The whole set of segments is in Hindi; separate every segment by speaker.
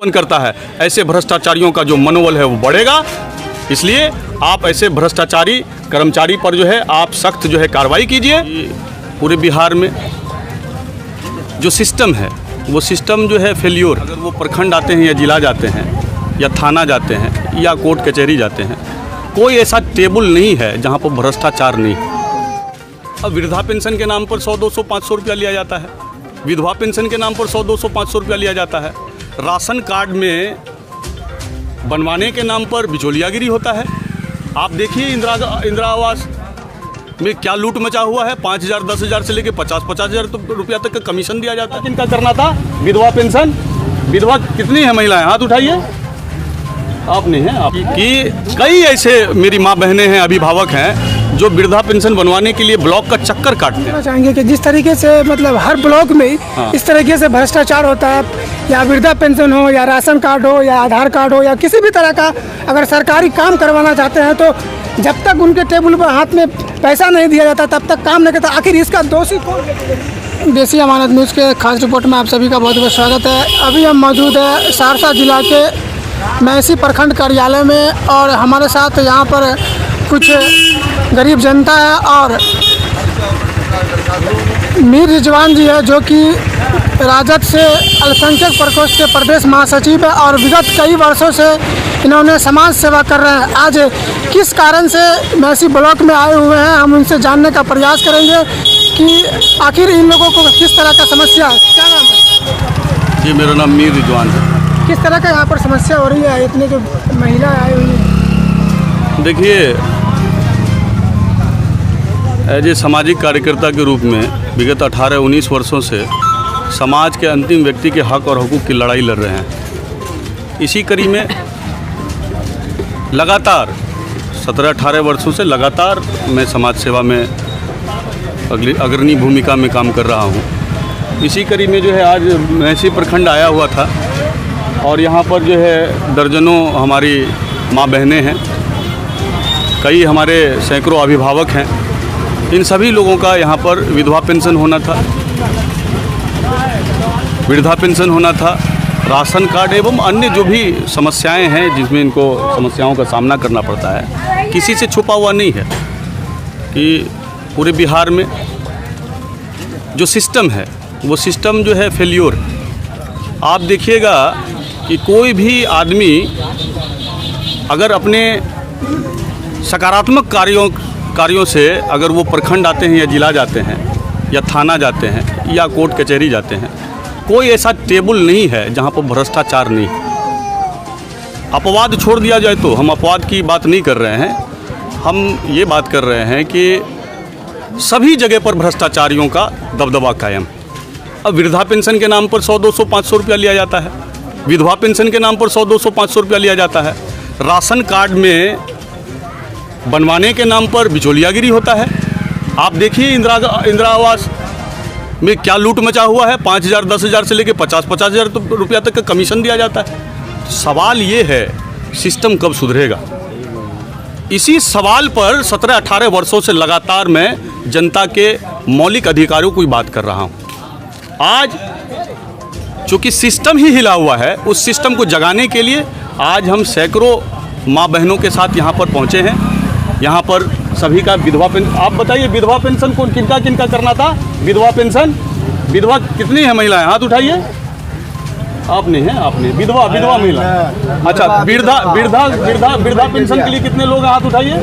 Speaker 1: करता है, ऐसे भ्रष्टाचारियों का जो मनोबल है वो बढ़ेगा। इसलिए आप ऐसे भ्रष्टाचारी कर्मचारी पर जो है आप सख्त जो है कार्रवाई कीजिए। पूरे बिहार में जो सिस्टम है वो सिस्टम जो है फेल्योर। अगर वो प्रखंड आते हैं या जिला जाते हैं या थाना जाते हैं या कोर्ट कचहरी जाते हैं, कोई ऐसा टेबल नहीं है जहाँ पर भ्रष्टाचार नहीं। अब वृद्धा पेंशन के नाम पर 100-200 500 रुपया लिया जाता है। विधवा पेंशन के नाम पर 100-200 500 रुपया लिया जाता है। राशन कार्ड में बनवाने के नाम पर बिचौलियागिरी होता है। आप देखिए इंदिरा आवास में क्या लूट मचा हुआ है। 5,000 10,000 से लेके 50,000 रुपया तक का कमीशन दिया जाता है। किनका करना था विधवा पेंशन? विधवा कितनी है महिलाएं? हाथ उठाइए। आप नहीं हैं आप कि कई ऐसे मेरी माँ बहनें हैं, अभिभावक हैं जो वृद्धा पेंशन बनवाने के लिए ब्लॉक का चक्कर काटते हैं।
Speaker 2: चाहेंगे कि जिस तरीके से मतलब हर ब्लॉक में इस तरीके से भ्रष्टाचार होता है, या वृद्धा पेंशन हो या राशन कार्ड हो या आधार कार्ड हो या किसी भी तरह का अगर सरकारी काम करवाना चाहते हैं तो जब तक उनके टेबल पर हाथ में पैसा नहीं दिया जाता तब तक काम नहीं करता। आखिर इसका दोषी कौन? देसी अमानत न्यूज़ के खास रिपोर्ट में आप सभी का बहुत बहुत स्वागत है। अभी हम मौजूद है सहरसा जिला के मैसी प्रखंड कार्यालय में और हमारे साथ यहाँ पर कुछ गरीब जनता है और मीर रिजवान जी है जो कि राजद से अल्पसंख्यक प्रकोष्ठ के प्रदेश महासचिव है और विगत कई वर्षों से इन्होंने समाज सेवा कर रहे हैं। आज किस कारण से मैसी ब्लॉक में आए हुए हैं हम उनसे जानने का प्रयास करेंगे कि आखिर इन लोगों को किस तरह का समस्या है। क्या नाम है?
Speaker 1: जी मेरा नाम मीर रिजवान है।
Speaker 2: किस तरह का यहाँ पर समस्या हो रही है? इतने जो महिला आई हुई है।
Speaker 1: देखिए, एज ए सामाजिक कार्यकर्ता के रूप में विगत 18-19 वर्षों से समाज के अंतिम व्यक्ति के हक और हुकूक की लड़ाई लड़ रहे हैं। इसी कड़ी में लगातार 17-18 वर्षों से लगातार मैं समाज सेवा में अग्रणी भूमिका में काम कर रहा हूँ। इसी कड़ी में जो है आज मैसी प्रखंड आया हुआ था और यहाँ पर जो है दर्जनों हमारी माँ बहनें हैं, कई हमारे सैकड़ों अभिभावक हैं। इन सभी लोगों का यहाँ पर विधवा पेंशन होना था, वृद्धा पेंशन होना था, राशन कार्ड एवं अन्य जो भी समस्याएं हैं जिसमें इनको समस्याओं का सामना करना पड़ता है, किसी से छुपा हुआ नहीं है कि पूरे बिहार में जो सिस्टम है वो सिस्टम जो है फेल्योर। आप देखिएगा कि कोई भी आदमी अगर अपने सकारात्मक कार्यों से अगर वो प्रखंड आते हैं या जिला जाते हैं या थाना जाते हैं या कोर्ट कचहरी जाते हैं, कोई ऐसा टेबल नहीं है जहाँ पर भ्रष्टाचार नहीं। अपवाद छोड़ दिया जाए तो हम अपवाद की बात नहीं कर रहे हैं, हम ये बात कर रहे हैं कि सभी जगह पर भ्रष्टाचारियों का दबदबा कायम। अब वृद्धा पेंशन के नाम पर 100-200 500 रुपया लिया जाता है। विधवा पेंशन के नाम पर 100-200 500 रुपया लिया जाता है। राशन कार्ड में बनवाने के नाम पर बिचौलियागिरी होता है। आप देखिए इंदिरा आवास में क्या लूट मचा हुआ है। 5,000 10,000 से लेके 50,000 रुपया तक का कमीशन दिया जाता है। सवाल ये है सिस्टम कब सुधरेगा? इसी सवाल पर 17-18 वर्षों से लगातार मैं जनता के मौलिक अधिकारों की बात कर रहा हूँ। आज चूँकि सिस्टम ही हिला हुआ है, उस सिस्टम को जगाने के लिए आज हम सैकड़ों माँ बहनों के साथ यहाँ पर पहुँचे हैं। यहाँ पर सभी का विधवा पेंशन, आप बताइए विधवा पेंशन कौन किनका करना था? विधवा पेंशन विधवा कितनी है महिलाएं? हाथ उठाइए। आप नहीं हैं? आप नहीं। विधवा महिला। अच्छा, वृद्धा पेंशन के लिए कितने लोग हाथ उठाइए?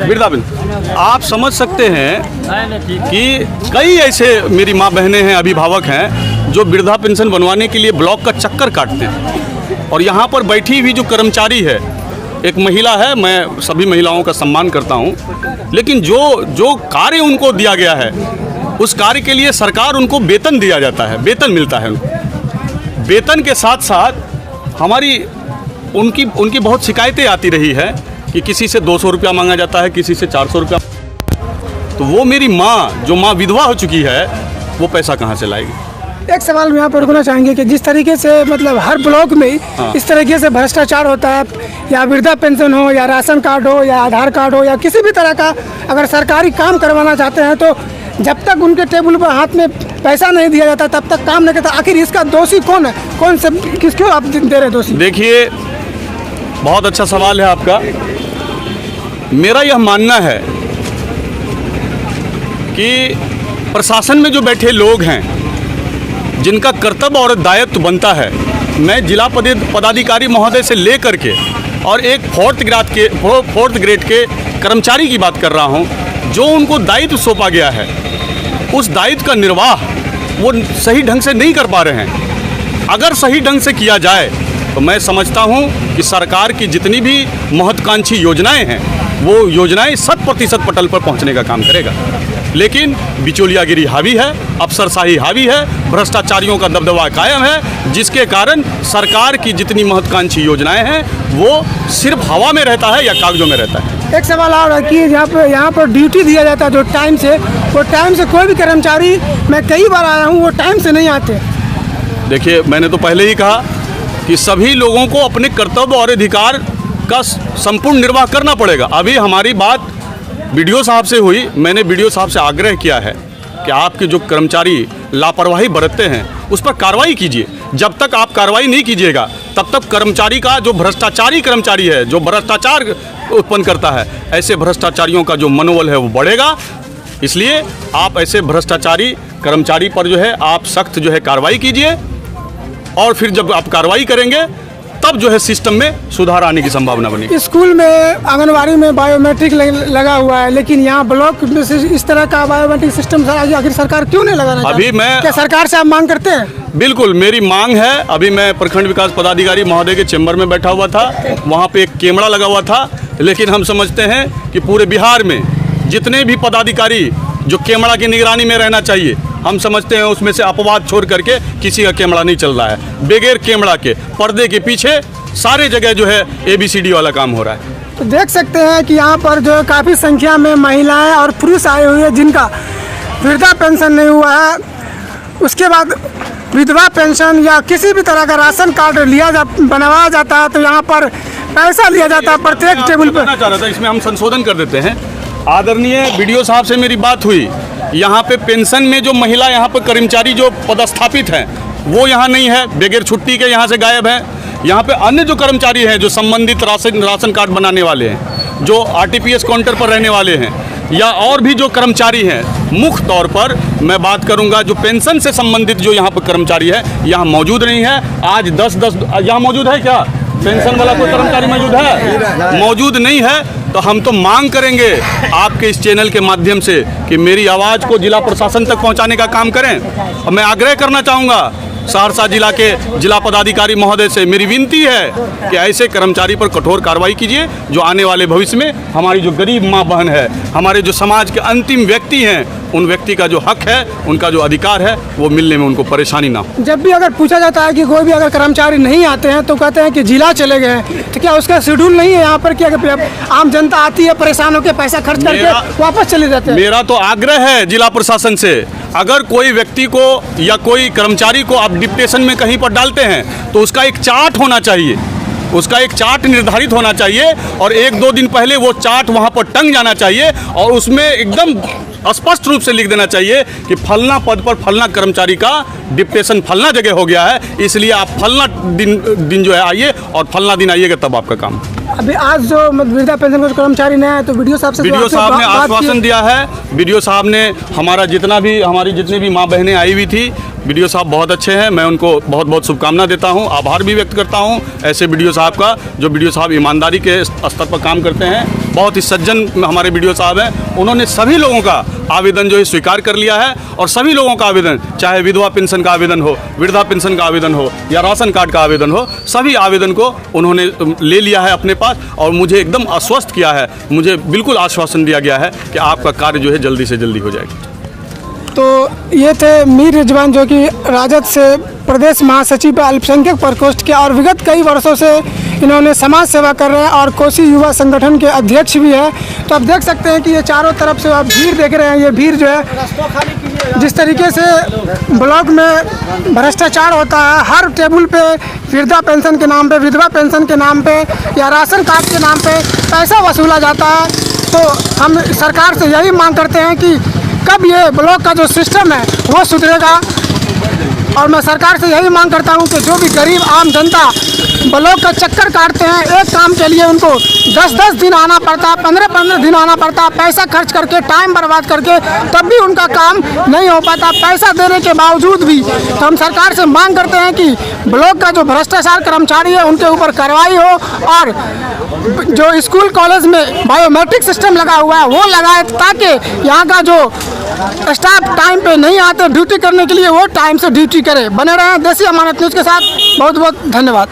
Speaker 1: वृद्धा पेंशन आप समझ सकते हैं कि कई ऐसे मेरी माँ बहनें हैं, अभिभावक हैं जो वृद्धा पेंशन बनवाने के लिए ब्लॉक का चक्कर काटते हैं। और यहाँ पर बैठी हुई जो कर्मचारी है, एक महिला है, मैं सभी महिलाओं का सम्मान करता हूँ, लेकिन जो कार्य उनको दिया गया है उस कार्य के लिए सरकार उनको वेतन दिया जाता है, वेतन मिलता है उनको। वेतन के साथ साथ हमारी उनकी बहुत शिकायतें आती रही है कि किसी से 200 रुपया मांगा जाता है, किसी से 400 रुपया। तो वो मेरी माँ जो माँ विधवा हो चुकी है वो पैसा कहाँ से लाएगी?
Speaker 2: एक सवाल यहाँ पर रुकना चाहेंगे कि जिस तरीके से मतलब हर ब्लॉक में इस तरीके से भ्रष्टाचार होता है, या वृद्धा पेंशन हो या राशन कार्ड हो या आधार कार्ड हो या किसी भी तरह का अगर सरकारी काम करवाना चाहते हैं तो जब तक उनके टेबल पर हाथ में पैसा नहीं दिया जाता तब तक काम नहीं करता। आखिर इसका दोषी कौन है, कौन से किसको आप दे रहे दोषी?
Speaker 1: देखिए, बहुत अच्छा सवाल है आपका। मेरा यह मानना है कि प्रशासन में जो बैठे लोग हैं, जिनका कर्तव्य और दायित्व बनता है, मैं जिला पदाधिकारी महोदय से लेकर के और एक फोर्थ ग्रेड के कर्मचारी की बात कर रहा हूं, जो उनको दायित्व सौंपा गया है, उस दायित्व का निर्वाह वो सही ढंग से नहीं कर पा रहे हैं। अगर सही ढंग से किया जाए तो मैं समझता हूं कि सरकार की जितनी भी महत्वाकांक्षी योजनाएं हैं, वो योजनाएं 100% पटल पर पहुंचने का काम करेगा। लेकिन बिचौलियागिरी हावी है, अफसरशाही हावी है, भ्रष्टाचारियों का दबदबा कायम है, जिसके कारण सरकार की जितनी महत्वाकांक्षी योजनाएं हैं वो सिर्फ हवा में रहता है या कागजों में रहता है।
Speaker 2: एक सवाल और है कि यहाँ पर ड्यूटी दिया जाता है जो टाइम से, वो टाइम से कोई भी कर्मचारी, मैं कई बार आया हूँ, वो टाइम से नहीं आते।
Speaker 1: देखिए, मैंने तो पहले ही कहा कि सभी लोगों को अपने कर्तव्य और अधिकार का संपूर्ण निर्वाह करना पड़ेगा। अभी हमारी बात बीडीओ साहब से हुई, मैंने बीडीओ साहब से आग्रह किया है कि आपके जो कर्मचारी लापरवाही बरतते हैं उस पर कार्रवाई कीजिए। जब तक आप कार्रवाई नहीं कीजिएगा तब तक कर्मचारी का जो भ्रष्टाचारी कर्मचारी है, जो भ्रष्टाचार उत्पन्न करता है, ऐसे भ्रष्टाचारियों का जो मनोबल है वो बढ़ेगा। इसलिए आप ऐसे भ्रष्टाचारी कर्मचारी पर जो है आप सख्त जो है कार्रवाई कीजिए, और फिर जब आप कार्रवाई करेंगे तब जो है सिस्टम में सुधार आने की संभावना बनी।
Speaker 2: स्कूल में, आंगनवाड़ी में बायोमेट्रिक लगा हुआ है, लेकिन यहाँ ब्लॉक में इस तरह का बायोमेट्रिक सिस्टम आखिर सरकार क्यों नहीं लगाना चाहती?
Speaker 1: अभी मैं
Speaker 2: क्या सरकार से आप मांग करते हैं?
Speaker 1: बिल्कुल, मेरी मांग है। अभी मैं प्रखंड विकास पदाधिकारी महोदय के चैम्बर में बैठा हुआ था, वहाँ पे एक कैमरा लगा हुआ था, लेकिन हम समझते हैं कि पूरे बिहार में जितने भी पदाधिकारी जो कैमरा की निगरानी में रहना चाहिए, हम समझते हैं उसमें से अपवाद छोड़ करके किसी का कैमरा नहीं चल रहा है। बगैर कैमरा के पर्दे के पीछे सारे जगह जो है ABCD वाला काम हो रहा है।
Speaker 2: तो देख सकते हैं कि यहाँ पर जो काफ़ी संख्या में महिलाएं और पुरुष आए हुए हैं जिनका वृद्धा पेंशन नहीं हुआ है, उसके बाद विधवा पेंशन या किसी भी तरह का राशन कार्ड बनवाया जाता है तो यहाँ पर पैसा लिया जाता है प्रत्येक टेबल पर।
Speaker 1: चाह रहा था, इसमें हम संशोधन कर देते हैं। आदरणीय BDO साहब से मेरी बात हुई, यहाँ पे पेंशन में जो महिला यहाँ पर कर्मचारी जो पदस्थापित हैं वो यहाँ नहीं है, बगैर छुट्टी के यहाँ से गायब है। यहाँ पे अन्य जो कर्मचारी हैं जो संबंधित राशन कार्ड बनाने वाले हैं, जो RTPS काउंटर पर रहने वाले हैं, या और भी जो कर्मचारी हैं, मुख्य तौर पर मैं बात करूंगा जो पेंशन से संबंधित जो यहाँ पर कर्मचारी है यहाँ मौजूद नहीं है। आज 10 यहाँ मौजूद है क्या? पेंशन वाला कोई कर्मचारी मौजूद है? मौजूद नहीं है। तो हम तो मांग करेंगे आपके इस चैनल के माध्यम से कि मेरी आवाज़ को जिला प्रशासन तक पहुंचाने का काम करें। और मैं आग्रह करना चाहूँगा सहरसा जिला के जिला पदाधिकारी महोदय से, मेरी विनती है कि ऐसे कर्मचारी पर कठोर कार्रवाई कीजिए जो आने वाले भविष्य में हमारी जो गरीब माँ बहन है, हमारे जो समाज के अंतिम व्यक्ति हैं, उन व्यक्ति का जो हक है, उनका जो अधिकार है, वो मिलने में उनको परेशानी ना हो।
Speaker 2: जब भी अगर पूछा जाता है कि कोई भी अगर कर्मचारी नहीं आते हैं तो कहते हैं कि जिला चले गए हैं, तो क्या उसका शेड्यूल नहीं है यहाँ पर कि अगर आम जनता आती है परेशान होकर पैसा खर्च करके वापस चले जाते हैं? मेरा
Speaker 1: तो आग्रह है जिला प्रशासन से, अगर कोई व्यक्ति को या कोई कर्मचारी को आप डिप्टेशन में कहीं पर डालते हैं तो उसका एक चार्ट होना चाहिए, उसका एक चार्ट निर्धारित होना चाहिए, और 1-2 दिन पहले वो चार्ट वहाँ पर टंग जाना चाहिए, और उसमें एकदम स्पष्ट रूप से लिख देना चाहिए कि फलना पद पर फलना कर्मचारी का डिप्टेशन फलना जगह हो गया है, इसलिए आप फलना दिन जो है आइए और फलना दिन आइएगा, तब आपका काम।
Speaker 2: अभी आज जो वृद्धा पेंशन का कर्मचारी नहीं आया तो BDO साहब
Speaker 1: ने आश्वासन दिया है। BDO साहब ने हमारी जितनी भी माँ बहनें आई हुई थी, BDO साहब बहुत अच्छे हैं, मैं उनको बहुत बहुत शुभकामना देता हूं, आभार भी व्यक्त करता हूं ऐसे BDO साहब का, जो BDO साहब ईमानदारी के स्तर पर काम करते हैं। बहुत ही सज्जन हमारे BDO साहब हैं। उन्होंने सभी लोगों का आवेदन जो है स्वीकार कर लिया है, और सभी लोगों का आवेदन, चाहे विधवा पेंशन का आवेदन हो, वृद्धा पेंशन का आवेदन हो या राशन कार्ड का आवेदन हो, सभी आवेदन को उन्होंने ले लिया है अपने पास, और मुझे एकदम आश्वस्त किया है, मुझे बिल्कुल आश्वासन दिया गया है कि आपका कार्य जो है जल्दी से जल्दी हो जाएगा।
Speaker 2: तो ये थे मीर रिजवान, जो कि राजद से प्रदेश महासचिव अल्पसंख्यक प्रकोष्ठ के, और विगत कई वर्षों से इन्होंने समाज सेवा कर रहे हैं और कोसी युवा संगठन के अध्यक्ष भी हैं। तो आप देख सकते हैं कि ये चारों तरफ से आप भीड़ देख रहे हैं, ये भीड़ जो है जिस तरीके से ब्लॉक में भ्रष्टाचार होता है, हर टेबल पे वृद्धा पेंशन के नाम पे, विधवा पेंशन के नाम पे या राशन कार्ड के नाम पे पैसा वसूला जाता है। तो हम सरकार से यही मांग करते हैं कि कब ये ब्लॉक का जो सिस्टम है वो सुधरेगा। और मैं सरकार से यही मांग करता हूँ कि जो भी गरीब आम जनता ब्लॉक का चक्कर काटते हैं, एक काम के लिए उनको 10-10 दिन आना पड़ता, 15-15 दिन आना पड़ता, पैसा खर्च करके, टाइम बर्बाद करके, तब भी उनका काम नहीं हो पाता। पैसा देने के बावजूद भी तो हम सरकार से मांग करते हैं कि ब्लॉक का जो भ्रष्टाचार कर्मचारी है उनके ऊपर कार्रवाई हो, और जो स्कूल कॉलेज में बायोमेट्रिक सिस्टम लगा हुआ है वो लगाए, ताकि यहाँ का जो स्टाफ टाइम पे नहीं आते ड्यूटी करने के लिए, वो टाइम से ड्यूटी करे। बने रहें देसी अमानत न्यूज़ के साथ। बहुत बहुत धन्यवाद।